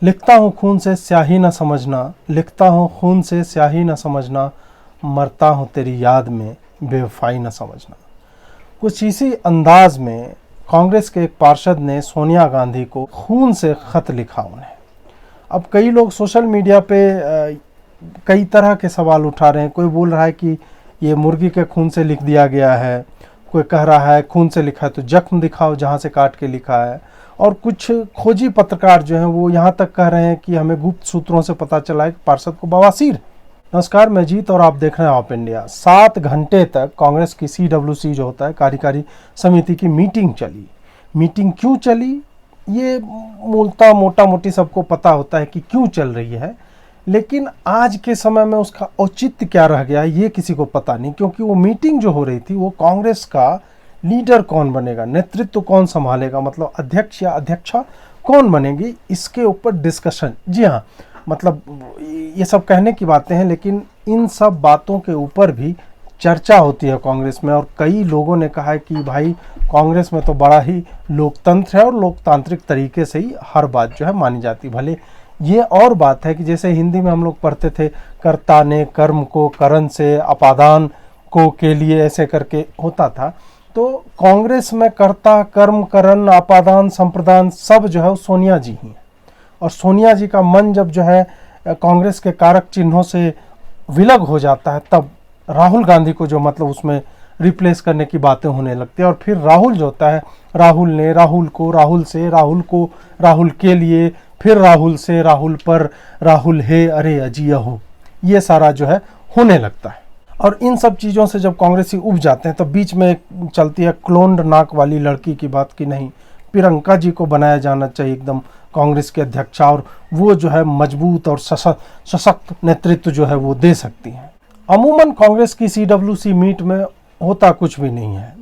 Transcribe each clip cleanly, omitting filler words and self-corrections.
लिखता हूँ खून से स्याही न समझना, लिखता हूँ खून से स्याही न समझना, मरता हूँ तेरी याद में बेवफाई न समझना। कुछ इसी अंदाज में कांग्रेस के एक पार्षद ने सोनिया गांधी को खून से खत लिखा उन्हें। अब कई लोग सोशल मीडिया पे कई तरह के सवाल उठा रहे हैं। कोई बोल रहा है कि ये मुर्गी के खून से लिख दिया गया है, कोई कह रहा है खून से लिखा है तो जख्म दिखाओ जहाँ से काट के लिखा है, और कुछ खोजी पत्रकार जो हैं वो यहाँ तक कह रहे हैं कि हमें गुप्त सूत्रों से पता चला है कि पार्षद को बवासीर। नमस्कार, मैं जीत और आप देख रहे हैं आप इंडिया। 7 घंटे तक कांग्रेस की CWC जो होता है कार्यकारी समिति की मीटिंग चली। मीटिंग क्यों चली ये मूलतः मोटा मोटी सबको पता होता है कि क्यों चल रही है, लेकिन आज के समय में उसका औचित्य क्या रह गया है ये किसी को पता नहीं। क्योंकि वो मीटिंग जो हो रही थी वो कांग्रेस का लीडर कौन बनेगा, नेतृत्व कौन संभालेगा, मतलब अध्यक्ष या अध्यक्षा कौन बनेगी, इसके ऊपर डिस्कशन। जी हाँ, मतलब ये सब कहने की बातें हैं, लेकिन इन सब बातों के ऊपर भी चर्चा होती है कांग्रेस में। और कई लोगों ने कहा है कि भाई कांग्रेस में तो बड़ा ही लोकतंत्र है और लोकतांत्रिक तरीके से ही हर बात जो है मानी जाती। भले ये और बात है कि जैसे हिंदी में हम लोग पढ़ते थे, कर्ता ने कर्म को करण से अपादान को के लिए ऐसे करके होता था, तो कांग्रेस में कर्ता कर्म करण अपादान संप्रदान सब जो है वो सोनिया जी ही हैं। और सोनिया जी का मन जब जो है कांग्रेस के कारक चिन्हों से विलग हो जाता है, तब राहुल गांधी को जो मतलब उसमें रिप्लेस करने की बातें होने लगती है। और फिर राहुल जो होता है, राहुल ने राहुल को, राहुल से, राहुल को, राहुल के लिए, फिर राहुल से, राहुल पर, राहुल है अरे अजिया हो, ये सारा जो है होने लगता है। और इन सब चीज़ों से जब कांग्रेसी उब जाते हैं तो बीच में चलती है क्लोन्ड नाक वाली लड़की की बात कि नहीं, प्रियंका जी को बनाया जाना चाहिए एकदम कांग्रेस के अध्यक्षा, और वो जो है मजबूत और सशक्त नेतृत्व जो है वो दे सकती हैं। अमूमन कांग्रेस की CWC मीट में होता कुछ भी नहीं है।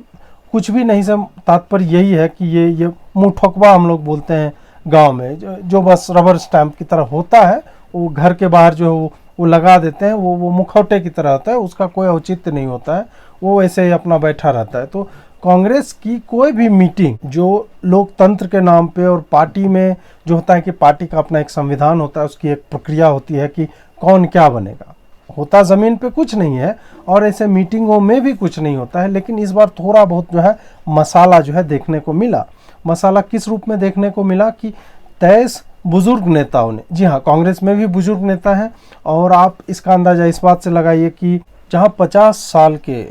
कुछ भी नहीं से तात्पर्य यही है कि ये मुँह ठोकवा हम लोग बोलते हैं गांव में, जो बस रबर स्टैंप की तरह होता है। वो घर के बाहर जो है वो लगा देते हैं, वो मुखौटे की तरह होता है, उसका कोई औचित्य नहीं होता है, वो ऐसे ही अपना बैठा रहता है। तो कांग्रेस की कोई भी मीटिंग जो लोकतंत्र के नाम पे, और पार्टी में जो होता है कि पार्टी का अपना एक संविधान होता है, उसकी एक प्रक्रिया होती है कि कौन क्या बनेगा, होता ज़मीन पे कुछ नहीं है, और ऐसे मीटिंगों में भी कुछ नहीं होता है। लेकिन इस बार थोड़ा बहुत जो है मसाला जो है देखने को मिला। मसाला किस रूप में देखने को मिला कि 23 बुजुर्ग नेताओं ने, जी हाँ कांग्रेस में भी बुजुर्ग नेता हैं, और आप इसका अंदाज़ा इस बात से लगाइए कि जहाँ 50 साल के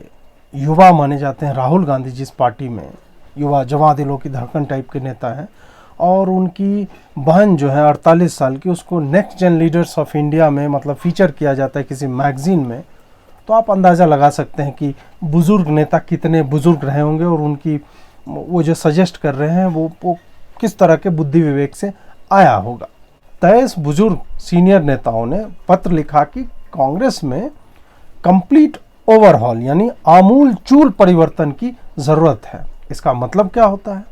युवा माने जाते हैं राहुल गांधी, जिस पार्टी में युवा जवां दिलों की धड़कन टाइप के नेता हैं, और उनकी बहन जो है 48 साल की, उसको next gen leaders of India में मतलब फीचर किया जाता है किसी मैगजीन में, तो आप अंदाज़ा लगा सकते हैं कि बुज़ुर्ग नेता कितने बुज़ुर्ग रहे होंगे, और उनकी वो जो सजेस्ट कर रहे हैं वो किस तरह के बुद्धि विवेक से आया होगा। 23 बुजुर्ग सीनियर नेताओं ने पत्र लिखा कि कांग्रेस में कंप्लीट ओवरहॉल यानी आमूल चूल परिवर्तन की ज़रूरत है। इसका मतलब क्या होता है?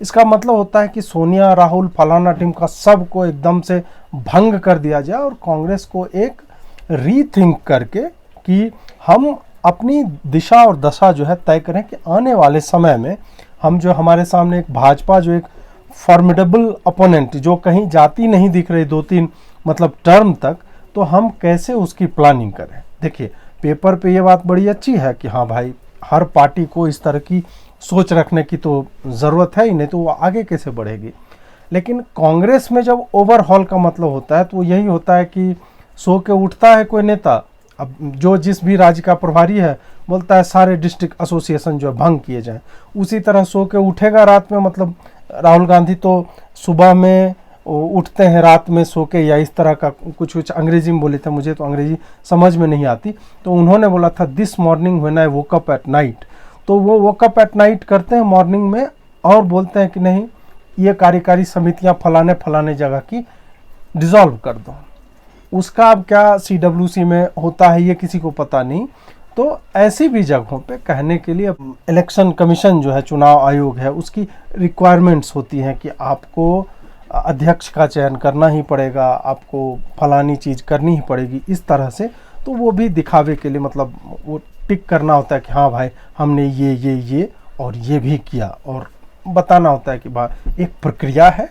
इसका मतलब होता है कि सोनिया, राहुल, फलाना टीम का सबको एकदम से भंग कर दिया जाए, और कांग्रेस को एक रीथिंक करके कि हम अपनी दिशा और दशा जो है तय करें कि आने वाले समय में हम जो हमारे सामने एक भाजपा जो एक फॉर्मिडेबल अपोनेंट जो कहीं जाती नहीं दिख रही 2-3 मतलब टर्म तक, तो हम कैसे उसकी प्लानिंग करें। देखिए पेपर पे ये बात बड़ी अच्छी है कि हाँ भाई हर पार्टी को इस तरह की सोच रखने की तो ज़रूरत है ही, नहीं तो वो आगे कैसे बढ़ेगी। लेकिन कांग्रेस में जब ओवरहॉल का मतलब होता है तो यही होता है कि सो के उठता है कोई नेता, अब जो जिस भी राज्य का प्रभारी है बोलता है सारे डिस्ट्रिक्ट एसोसिएशन जो है भंग किए जाएं, उसी तरह सो के उठेगा रात में। मतलब राहुल गांधी तो सुबह में उठते हैं, रात में सो के, या इस तरह का कुछ अंग्रेजी में बोले थे, मुझे तो अंग्रेजी समझ में नहीं आती, तो उन्होंने बोला था this morning when I woke up at night, तो वो वोक अप एट नाइट करते हैं मॉर्निंग में, और बोलते हैं कि नहीं ये कार्यकारी समितियां फलाने फलाने जगह की डिसॉल्व कर दो। उसका अब क्या CWC में होता है ये किसी को पता नहीं। तो ऐसी भी जगहों पे कहने के लिए इलेक्शन कमीशन जो है, चुनाव आयोग है, उसकी रिक्वायरमेंट्स होती हैं कि आपको अध्यक्ष का चयन करना ही पड़ेगा, आपको फलानी चीज़ करनी ही पड़ेगी, इस तरह से। तो वो भी दिखावे के लिए मतलब वो टिक करना होता है कि हाँ भाई हमने ये और ये भी किया, और बताना होता है कि भाई एक प्रक्रिया है,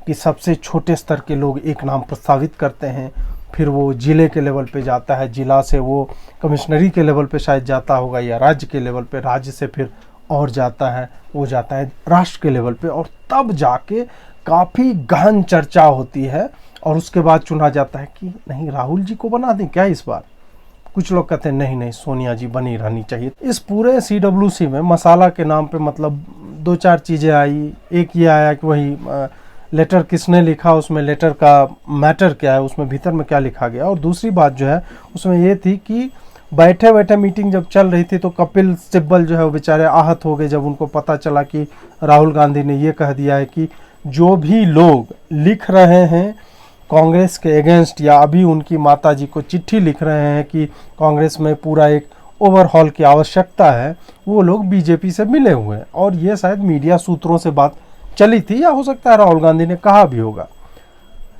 कि सबसे छोटे स्तर के लोग एक नाम प्रस्तावित करते हैं, फिर वो जिले के लेवल पे जाता है, जिला से वो कमिश्नरी के लेवल पे शायद जाता होगा या राज्य के लेवल पे, राज्य से फिर और जाता है, वो जाता है राष्ट्र के लेवल पे, और तब जाके काफ़ी गहन चर्चा होती है और उसके बाद चुना जाता है कि नहीं राहुल जी को बना दें क्या इस बार। कुछ लोग कहते हैं नहीं नहीं सोनिया जी बनी रहनी चाहिए। इस पूरे CWC में मसाला के नाम पे मतलब दो चार चीज़ें आई। एक ये आया कि वही लेटर किसने लिखा, उसमें लेटर का मैटर क्या है, उसमें भीतर में क्या लिखा गया, और दूसरी बात जो है उसमें ये थी कि बैठे बैठे मीटिंग जब चल रही थी तो कपिल सिब्बल जो है वो बेचारे आहत हो गए जब उनको पता चला कि राहुल गांधी ने ये कह दिया है कि जो भी लोग लिख रहे हैं कांग्रेस के अगेंस्ट या अभी उनकी माताजी को चिट्ठी लिख रहे हैं कि कांग्रेस में पूरा एक ओवरहॉल की आवश्यकता है, वो लोग बीजेपी से मिले हुए हैं। और ये शायद मीडिया सूत्रों से बात चली थी या हो सकता है राहुल गांधी ने कहा भी होगा।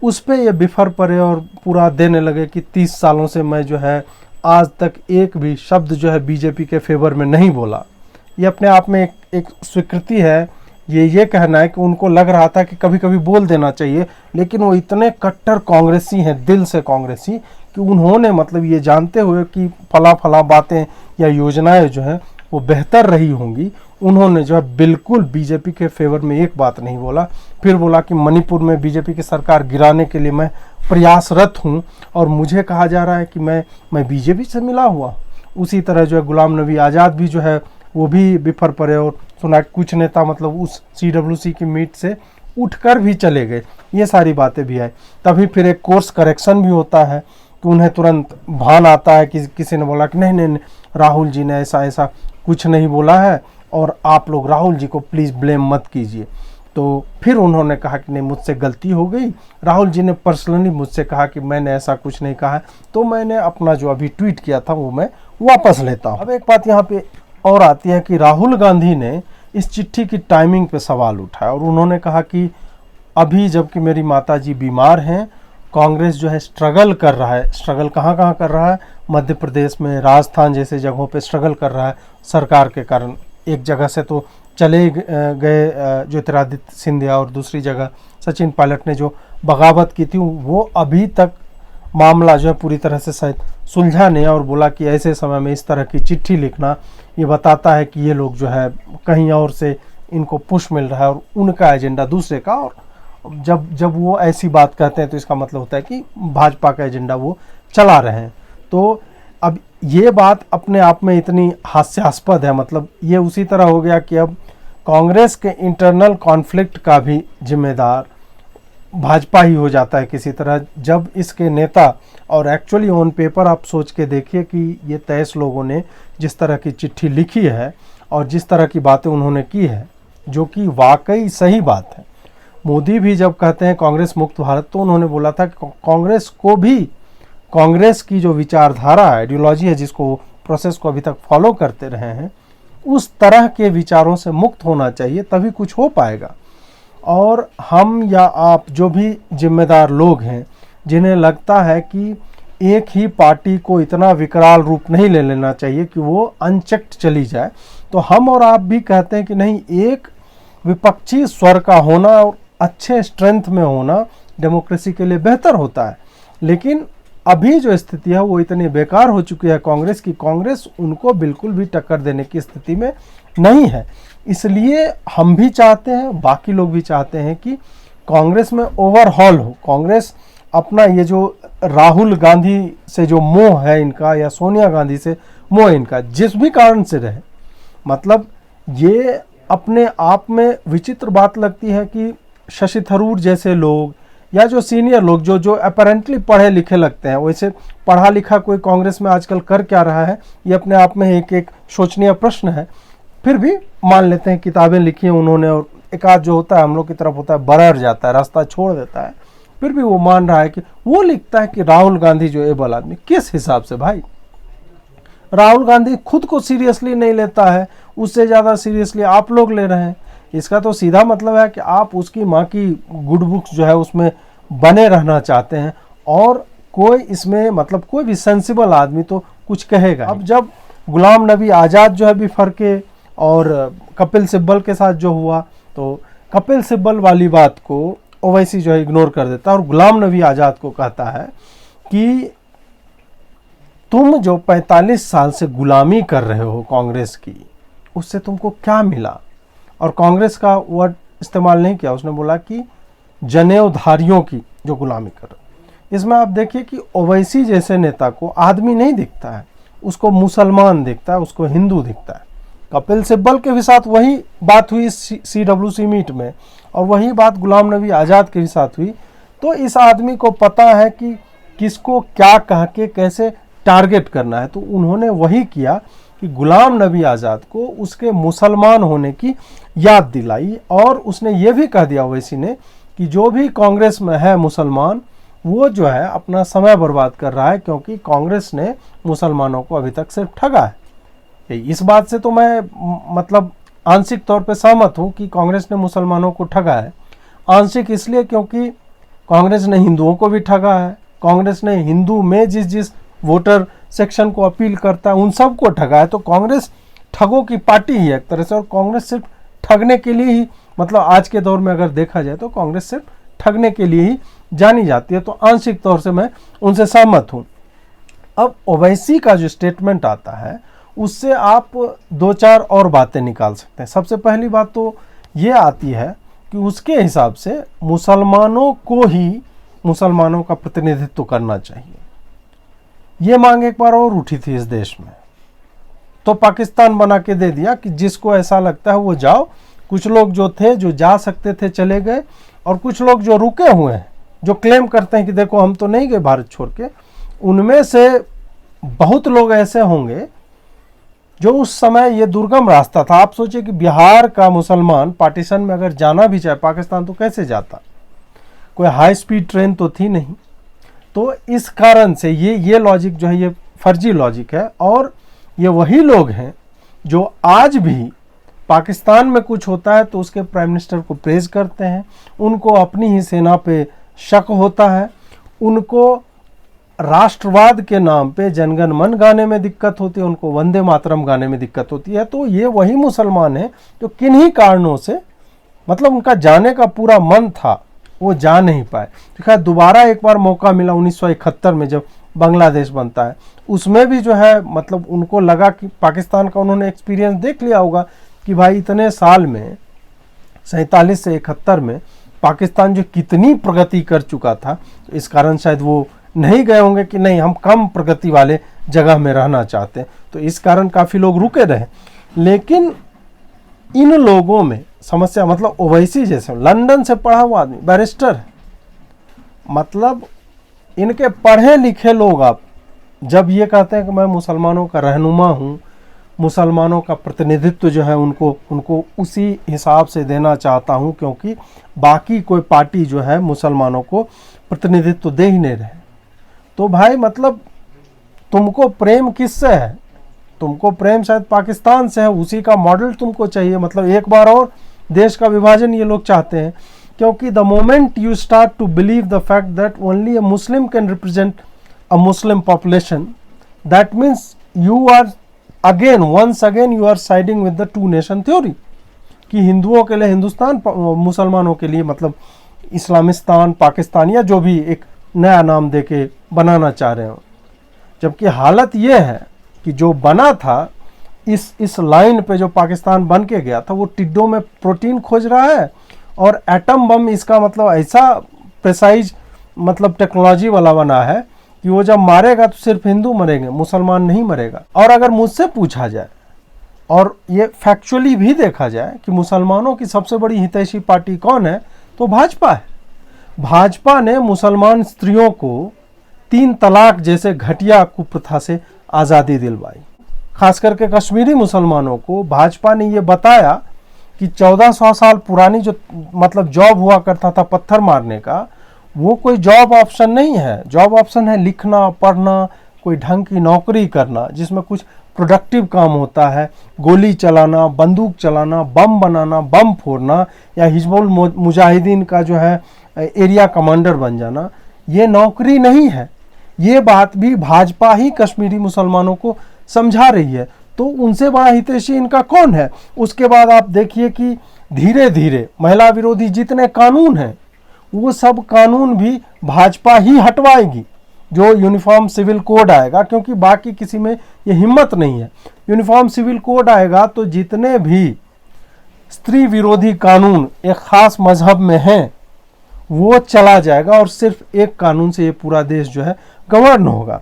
उस पर ये बिफर पड़े और पूरा देने लगे कि 30 सालों से मैं जो है आज तक एक भी शब्द जो है बीजेपी के फेवर में नहीं बोला। ये अपने आप में एक स्वीकृति है। ये कहना है कि उनको लग रहा था कि कभी कभी बोल देना चाहिए, लेकिन वो इतने कट्टर कांग्रेसी हैं, दिल से कांग्रेसी, कि उन्होंने मतलब ये जानते हुए कि फला फला बातें या योजनाएं जो हैं वो बेहतर रही होंगी, उन्होंने जो है बिल्कुल बीजेपी के फेवर में एक बात नहीं बोला। फिर बोला कि मणिपुर में बीजेपी की सरकार गिराने के लिए मैं प्रयासरत हूं और मुझे कहा जा रहा है कि मैं बीजेपी से मिला हुआ। उसी तरह जो है गुलाम नबी आज़ाद भी जो है वो भी बिफर पड़े और सुना कुछ नेता मतलब उस CWC की मीट से उठकर भी चले गए। ये सारी बातें भी आई। तभी फिर एक कोर्स करेक्शन भी होता है कि उन्हें तुरंत भान आता है कि किसी ने बोला कि नहीं नहीं राहुल जी ने ऐसा ऐसा कुछ नहीं बोला है और आप लोग राहुल जी को प्लीज़ ब्लेम मत कीजिए। तो फिर उन्होंने कहा कि नहीं मुझसे गलती हो गई। राहुल जी ने पर्सनली मुझसे कहा कि मैंने ऐसा कुछ नहीं कहा है, तो मैंने अपना जो अभी ट्वीट किया था वो मैं वापस लेता हूँ। अब एक बात यहाँ पे और आती है कि राहुल गांधी ने इस चिट्ठी की टाइमिंग पे सवाल उठाया और उन्होंने कहा कि अभी जबकि मेरी माताजी बीमार हैं, कांग्रेस जो है स्ट्रगल कर रहा है। स्ट्रगल कहाँ कहाँ कर रहा है? मध्य प्रदेश में, राजस्थान जैसे जगहों पे स्ट्रगल कर रहा है सरकार के कारण। एक जगह से तो चले गए ज्योतिरादित्य सिंधिया और दूसरी जगह सचिन पायलट ने जो बगावत की थी वो अभी तक मामला जो है पूरी तरह से शायद सुलझा नहीं। और बोला कि ऐसे समय में इस तरह की चिट्ठी लिखना ये बताता है कि ये लोग जो है कहीं और से इनको पुश मिल रहा है और उनका एजेंडा दूसरे का। और जब वो ऐसी बात कहते हैं तो इसका मतलब होता है कि भाजपा का एजेंडा वो चला रहे हैं। तो अब ये बात अपने आप में इतनी हास्यास्पद है। मतलब ये उसी तरह हो गया कि अब कांग्रेस के इंटरनल कॉन्फ्लिक्ट का भी जिम्मेदार भाजपा ही हो जाता है किसी तरह, जब इसके नेता और एक्चुअली ऑन पेपर आप सोच के देखिए कि ये 23 लोगों ने जिस तरह की चिट्ठी लिखी है और जिस तरह की बातें उन्होंने की है, जो कि वाकई सही बात है। मोदी भी जब कहते हैं कांग्रेस मुक्त भारत, तो उन्होंने बोला था कि कांग्रेस को भी कांग्रेस की जो विचारधारा आइडियोलॉजी है, जिसको प्रोसेस को अभी तक फॉलो करते रहे हैं, उस तरह के विचारों से मुक्त होना चाहिए, तभी कुछ हो पाएगा। और हम या आप जो भी जिम्मेदार लोग हैं जिन्हें लगता है कि एक ही पार्टी को इतना विकराल रूप नहीं ले लेना चाहिए कि वो अनचेक्ड चली जाए, तो हम और आप भी कहते हैं कि नहीं, एक विपक्षी स्वर का होना और अच्छे स्ट्रेंथ में होना डेमोक्रेसी के लिए बेहतर होता है। लेकिन अभी जो स्थिति है वो इतनी बेकार हो चुकी है कांग्रेस की, कांग्रेस उनको बिल्कुल भी टक्कर देने की स्थिति में नहीं है। इसलिए हम भी चाहते हैं, बाकी लोग भी चाहते हैं कि कांग्रेस में ओवरहॉल हो। कांग्रेस अपना ये जो राहुल गांधी से जो मोह है इनका, या सोनिया गांधी से मोह इनका, जिस भी कारण से रहे, मतलब ये अपने आप में विचित्र बात लगती है कि शशि थरूर जैसे लोग या जो सीनियर लोग जो अपेरेंटली पढ़े लिखे लगते हैं, वैसे पढ़ा लिखा कोई कांग्रेस में आजकल कर क्या रहा है, ये अपने आप में एक सोचनीय प्रश्न है। फिर भी मान लेते हैं किताबें लिखी हैं उन्होंने, और एक आध जो होता है हम लोग की तरफ होता है बरर जाता है, रास्ता छोड़ देता है, फिर भी वो मान रहा है कि वो लिखता है कि राहुल गांधी जो एबल आदमी। किस हिसाब से भाई? राहुल गांधी खुद को सीरियसली नहीं लेता है, उससे ज़्यादा सीरियसली आप लोग ले रहे हैं। इसका तो सीधा मतलब है कि आप उसकी माँ की गुड बुक्स जो है उसमें बने रहना चाहते हैं, और कोई इसमें मतलब कोई भी सेंसिबल आदमी तो कुछ कहेगा। अब जब गुलाम नबी आज़ाद जो है बिफर के और कपिल सिब्बल के साथ जो हुआ, तो कपिल सिब्बल वाली बात को ओवैसी जो है इग्नोर कर देता है और गुलाम नबी आज़ाद को कहता है कि तुम जो 45 साल से गुलामी कर रहे हो कांग्रेस की, उससे तुमको क्या मिला। और कांग्रेस का वर्ड इस्तेमाल नहीं किया, उसने बोला कि जनेऊधारियों की जो गुलामी कर रहे। इसमें आप देखिए कि ओवैसी जैसे नेता को आदमी नहीं दिखता है, उसको मुसलमान दिखता है, उसको हिंदू दिखता है। कपिल सिब्बल के भी साथ वही बात हुई CWC मीट में, और वही बात गुलाम नबी आज़ाद के भी साथ हुई। तो इस आदमी को पता है कि किसको क्या कह के कैसे टारगेट करना है। तो उन्होंने वही किया कि गुलाम नबी आज़ाद को उसके मुसलमान होने की याद दिलाई, और उसने ये भी कह दिया ओवैसी ने कि जो भी कांग्रेस में है मुसलमान, वो जो है अपना समय बर्बाद कर रहा है, क्योंकि कांग्रेस ने मुसलमानों को अभी तक सिर्फ ठगा है। इस बात से तो मैं मतलब आंशिक तौर पे सहमत हूँ कि कांग्रेस ने मुसलमानों को ठगा है। आंशिक इसलिए क्योंकि कांग्रेस ने हिंदुओं को भी ठगा है, कांग्रेस ने हिंदू में जिस जिस वोटर सेक्शन को अपील करता है उन सब को ठगा है। तो कांग्रेस ठगों की पार्टी ही है एक तरह से, और कांग्रेस सिर्फ ठगने के लिए ही, मतलब आज के दौर में अगर देखा जाए तो कांग्रेस सिर्फ ठगने के लिए ही जानी जाती है। तो आंशिक तौर से मैं उनसे सहमत हूँ। अब ओवैसी का जो स्टेटमेंट आता है उससे आप दो चार और बातें निकाल सकते हैं। सबसे पहली बात तो ये आती है कि उसके हिसाब से मुसलमानों को ही मुसलमानों का प्रतिनिधित्व करना चाहिए। ये मांग एक बार और उठी थी इस देश में, तो पाकिस्तान बना के दे दिया कि जिसको ऐसा लगता है वो जाओ। कुछ लोग जो थे, जो जा सकते थे, चले गए, और कुछ लोग जो रुके हुए हैं, जो क्लेम करते हैं कि देखो हम तो नहीं गए भारत छोड़ के, उनमें से बहुत लोग ऐसे होंगे जो उस समय ये दुर्गम रास्ता था। आप सोचिए कि बिहार का मुसलमान पार्टीशन में अगर जाना भी चाहे पाकिस्तान तो कैसे जाता, कोई हाई स्पीड ट्रेन तो थी नहीं। तो इस कारण से ये लॉजिक जो है ये फर्जी लॉजिक है। और ये वही लोग हैं जो आज भी पाकिस्तान में कुछ होता है तो उसके प्राइम मिनिस्टर को प्रेज करते हैं, उनको अपनी ही सेना पे शक होता है, उनको राष्ट्रवाद के नाम पे जनगण मन गाने में दिक्कत होती है, उनको वंदे मातरम गाने में दिक्कत होती है। तो ये वही मुसलमान हैं जो किन्हीं कारणों से, मतलब उनका जाने का पूरा मन था, वो जा नहीं पाए। तो खैर दोबारा एक बार मौका मिला 1971 में जब बांग्लादेश बनता है, उसमें भी जो है मतलब उनको लगा कि पाकिस्तान का, उन्होंने एक्सपीरियंस देख लिया होगा कि भाई इतने साल में 47 से 71 में पाकिस्तान जो कितनी प्रगति कर चुका था, तो इस कारण शायद वो नहीं गए होंगे कि नहीं हम कम प्रगति वाले जगह में रहना चाहते हैं। तो इस कारण काफ़ी लोग रुके रहे। लेकिन इन लोगों में समस्या, मतलब ओवैसी जैसे लंदन से पढ़ा हुआ आदमी, बैरिस्टर है, मतलब इनके पढ़े लिखे लोग आप जब ये कहते हैं कि मैं मुसलमानों का रहनुमा हूँ, मुसलमानों का प्रतिनिधित्व जो है उनको उसी हिसाब से देना चाहता हूँ, क्योंकि बाकी कोई पार्टी जो है मुसलमानों को प्रतिनिधित्व दे ही नहीं रहे। तो भाई मतलब तुमको प्रेम किससे है? तुमको प्रेम शायद पाकिस्तान से है, उसी का मॉडल तुमको चाहिए। मतलब एक बार और देश का विभाजन ये लोग चाहते हैं, क्योंकि the moment you start to believe the fact that only a Muslim can represent a Muslim population, that means you are once again you are siding with the two nation theory, कि हिंदुओं के लिए हिंदुस्तान, मुसलमानों के लिए मतलब इस्लामिस्तान, पाकिस्तान, या जो भी एक नया नाम देके बनाना चाह रहे हो। जबकि हालत ये है कि जो बना था इस लाइन पे, जो पाकिस्तान बन के गया था, वो टिड्डों में प्रोटीन खोज रहा है, और एटम बम इसका मतलब ऐसा प्रिसाइज मतलब टेक्नोलॉजी वाला बना है कि वो जब मारेगा तो सिर्फ हिंदू मरेंगे, मुसलमान नहीं मरेगा। और अगर मुझसे पूछा जाए और ये फैक्चुअली भी देखा जाए कि मुसलमानों की सबसे बड़ी हितैषी पार्टी कौन है, तो भाजपा है। भाजपा ने मुसलमान स्त्रियों को 3 तलाक जैसे घटिया कुप्रथा से आज़ादी दिलवाई। खास करके कश्मीरी मुसलमानों को भाजपा ने ये बताया कि 1400 साल पुरानी जो मतलब जॉब हुआ करता था पत्थर मारने का, वो कोई जॉब ऑप्शन नहीं है। जॉब ऑप्शन है लिखना, पढ़ना, कोई ढंग की नौकरी करना जिसमें कुछ प्रोडक्टिव काम होता है, गोली चलाना, बंदूक चलाना, बम बनाना, बम फोड़ना, या हिजबुल मुजाहिदीन का जो है एरिया कमांडर बन जाना, ये नौकरी नहीं है। ये बात भी भाजपा ही कश्मीरी मुसलमानों को समझा रही है। तो उनसे बड़ा हितैषी इनका कौन है? उसके बाद आप देखिए कि धीरे धीरे महिला विरोधी जितने कानून हैं वो सब कानून भी भाजपा ही हटवाएगी, जो यूनिफॉर्म सिविल कोड आएगा, क्योंकि बाकी किसी में ये हिम्मत नहीं है। यूनिफॉर्म सिविल कोड आएगा तो जितने भी स्त्री विरोधी कानून एक खास मजहब में हैं वो चला जाएगा और सिर्फ एक कानून से ये पूरा देश जो है गवर्न होगा।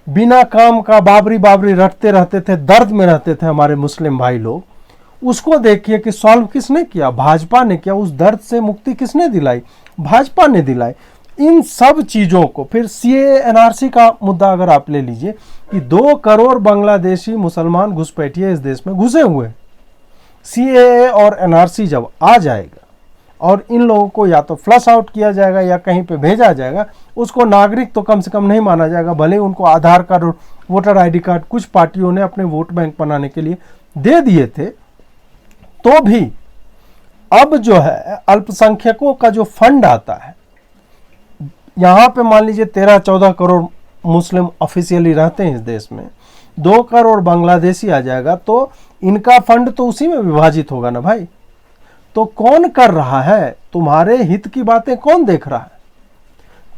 बिना काम का बाबरी बाबरी रटते रहते थे, दर्द में रहते थे हमारे मुस्लिम भाई लोग, उसको देखिए कि सॉल्व किसने किया, भाजपा ने किया। उस दर्द से मुक्ति किसने दिलाई, भाजपा ने दिलाई। इन सब चीजों को फिर सीएए एनआरसी का मुद्दा अगर आप ले लीजिए कि 2 करोड़ बांग्लादेशी मुसलमान घुसपैठिए इस देश में घुसे हुए हैं। सीएए और एनआरसी जब आ जाएगा और इन लोगों को या तो फ्लश आउट किया जाएगा या कहीं पे भेजा जाएगा, उसको नागरिक तो कम से कम नहीं माना जाएगा, भले उनको आधार कार्ड और वोटर आईडी कार्ड कुछ पार्टियों ने अपने वोट बैंक बनाने के लिए दे दिए थे, तो भी अब जो है अल्पसंख्यकों का जो फंड आता है, यहां पे मान लीजिए 13-14 करोड़ मुस्लिम ऑफिशियली रहते हैं इस देश में, 2 करोड़ बांग्लादेशी आ जाएगा तो इनका फंड तो उसी में विभाजित होगा ना भाई। तो कौन कर रहा है, तुम्हारे हित की बातें कौन देख रहा है?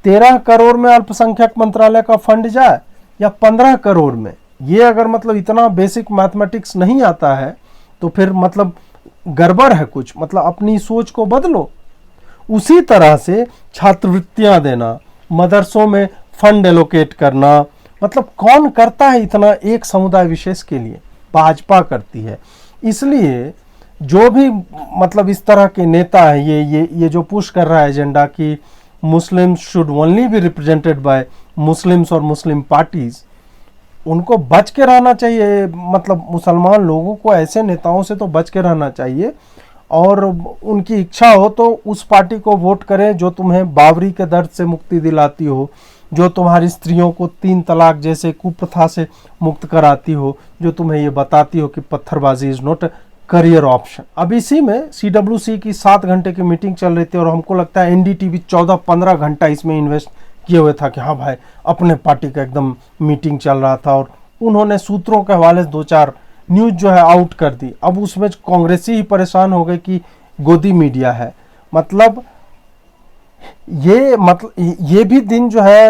13 करोड़ में अल्पसंख्यक मंत्रालय का फंड जाए या 15 करोड़ में? ये अगर मतलब इतना बेसिक मैथमेटिक्स नहीं आता है तो फिर मतलब गड़बड़ है कुछ, मतलब अपनी सोच को बदलो। उसी तरह से छात्रवृत्तियां देना, मदरसों में फंड एलोकेट करना, मतलब कौन करता है इतना एक समुदाय विशेष के लिए? भाजपा करती है। इसलिए जो भी मतलब इस तरह के नेता है, ये जो पुश कर रहा है एजेंडा कि Muslims should only be represented by Muslims और मुस्लिम पार्टीज, उनको बच के रहना चाहिए। मतलब मुसलमान लोगों को ऐसे नेताओं से तो बच के रहना चाहिए, और उनकी इच्छा हो तो उस पार्टी को वोट करें जो तुम्हें बाबरी के दर्द से मुक्ति दिलाती हो, जो तुम्हारी स्त्रियों को 3 तलाक जैसे कुप्रथा से मुक्त कराती हो, जो तुम्हें ये बताती हो कि पत्थरबाजी इज नॉट करियर ऑप्शन। अब इसी में सीडब्ल्यूसी की 7 घंटे की मीटिंग चल रही थी और हमको लगता है एनडीटीवी 14-15 घंटा इसमें इन्वेस्ट किए हुए था कि हाँ भाई अपने पार्टी का एकदम मीटिंग चल रहा था, और उन्होंने सूत्रों के हवाले से 2-4 न्यूज जो है आउट कर दी। अब उसमें कांग्रेसी ही परेशान हो गए कि गोदी मीडिया है। मतलब ये भी दिन जो है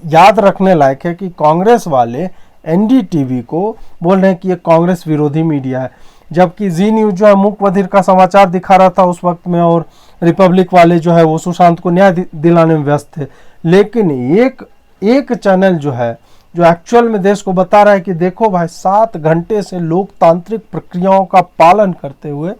याद रखने लायक है कि कांग्रेस वाले एनडीटीवी को बोल रहे हैं कि ये कांग्रेस विरोधी मीडिया है, जबकि जी न्यूज जो है मूक बधिर का समाचार दिखा रहा था उस वक्त में, और रिपब्लिक वाले जो है वो सुशांत को न्याय दिलाने में व्यस्त थे। लेकिन एक चैनल जो है जो एक्चुअल में देश को बता रहा है कि देखो भाई 7 घंटे से लोकतांत्रिक प्रक्रियाओं का पालन करते हुए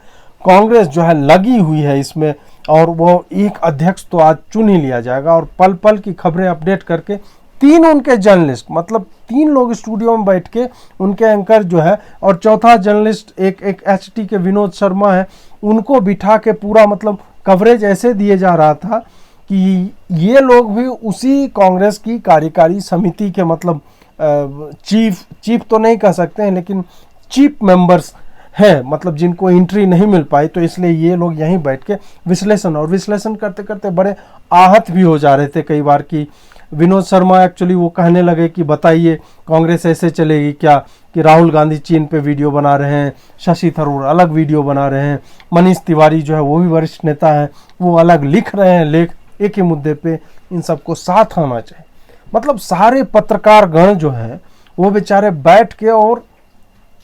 कांग्रेस जो है लगी हुई है इसमें, और वो एक अध्यक्ष तो आज चुन ही लिया जाएगा, और पल पल की खबरें अपडेट करके 3 उनके जर्नलिस्ट, मतलब 3 लोग स्टूडियो में बैठ के उनके एंकर जो है, और चौथा जर्नलिस्ट एक एचटी के विनोद शर्मा है, उनको बिठा के पूरा मतलब कवरेज ऐसे दिए जा रहा था कि ये लोग भी उसी कांग्रेस की कार्यकारी समिति के मतलब चीफ तो नहीं कह सकते हैं, लेकिन चीफ मेंबर्स हैं, मतलब जिनको एंट्री नहीं मिल पाई, तो इसलिए ये लोग यहीं बैठ के विश्लेषण करते करते बड़े आहत भी हो जा रहे थे कई बार कि विनोद शर्मा एक्चुअली वो कहने लगे कि बताइए कांग्रेस ऐसे चलेगी क्या कि राहुल गांधी चीन पे वीडियो बना रहे हैं, शशि थरूर अलग वीडियो बना रहे हैं, मनीष तिवारी जो है वो भी वरिष्ठ नेता हैं, वो अलग लिख रहे हैं लेख एक ही मुद्दे पे, इन सबको साथ आना चाहिए। मतलब सारे पत्रकार गण जो हैं वो बेचारे बैठ के, और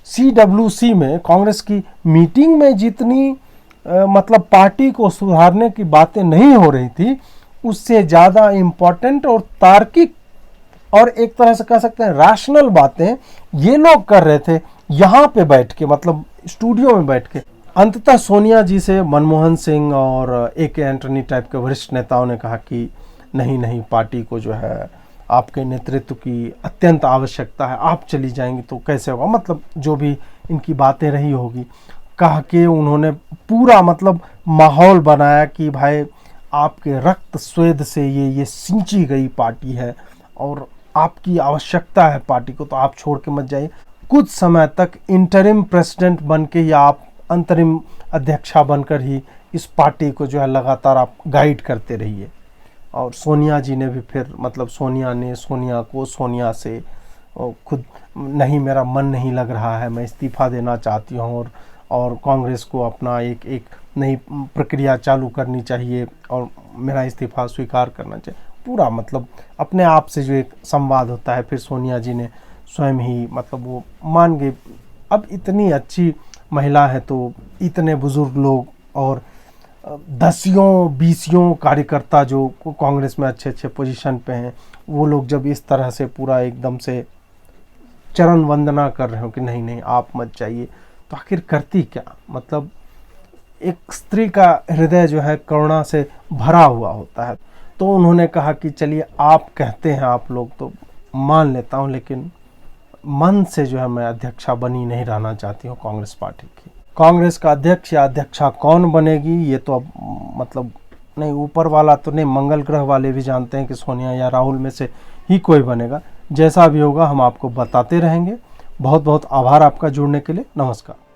सीडब्ल्यूसी में कांग्रेस की मीटिंग में जितनी मतलब पार्टी को सुधारने की बातें नहीं हो रही थी, उससे ज़्यादा इम्पोर्टेंट और तार्किक और एक तरह से कह सकते हैं रैशनल बातें ये लोग कर रहे थे यहाँ पे बैठ के, मतलब स्टूडियो में बैठ के। अंततः सोनिया जी से मनमोहन सिंह और ए.के. एंटनी टाइप के वरिष्ठ नेताओं ने कहा कि नहीं पार्टी को जो है आपके नेतृत्व की अत्यंत आवश्यकता है, आप चली जाएंगी तो कैसे होगा, मतलब जो भी इनकी बातें रही होगी, कह के उन्होंने पूरा मतलब माहौल बनाया कि भाई आपके रक्त स्वेद से ये सिंची गई पार्टी है और आपकी आवश्यकता है पार्टी को, तो आप छोड़ के मत जाइए। कुछ समय तक इंटरिम प्रेसिडेंट बन के या आप अंतरिम अध्यक्षा बनकर ही इस पार्टी को जो है लगातार आप गाइड करते रहिए। और सोनिया जी ने भी फिर मतलब सोनिया से खुद नहीं, मेरा मन नहीं लग रहा है, मैं इस्तीफा देना चाहती हूँ और कांग्रेस को अपना एक नई प्रक्रिया चालू करनी चाहिए और मेरा इस्तीफा स्वीकार करना चाहिए, पूरा मतलब अपने आप से जो एक संवाद होता है, फिर सोनिया जी ने स्वयं ही मतलब वो मान गए। अब इतनी अच्छी महिला है तो इतने बुजुर्ग लोग और दसियों बीसियों कार्यकर्ता जो कांग्रेस में अच्छे अच्छे पोजीशन पे हैं, वो लोग जब इस तरह से पूरा एकदम से चरण वंदना कर रहे हो कि नहीं नहीं आप मत जाइए, तो आखिर करती क्या? मतलब एक स्त्री का हृदय जो है करुणा से भरा हुआ होता है। तो उन्होंने कहा कि चलिए आप कहते हैं आप लोग तो मान लेता हूं, लेकिन मन से जो है मैं अध्यक्षा बनी नहीं रहना चाहती हूँ कांग्रेस पार्टी की। कांग्रेस का अध्यक्ष या अध्यक्षा कौन बनेगी ये तो अब मतलब नहीं, ऊपर वाला तो नहीं, मंगल ग्रह वाले भी जानते हैं कि सोनिया या राहुल में से ही कोई बनेगा। जैसा भी होगा हम आपको बताते रहेंगे। बहुत बहुत आभार आपका जुड़ने के लिए। नमस्कार।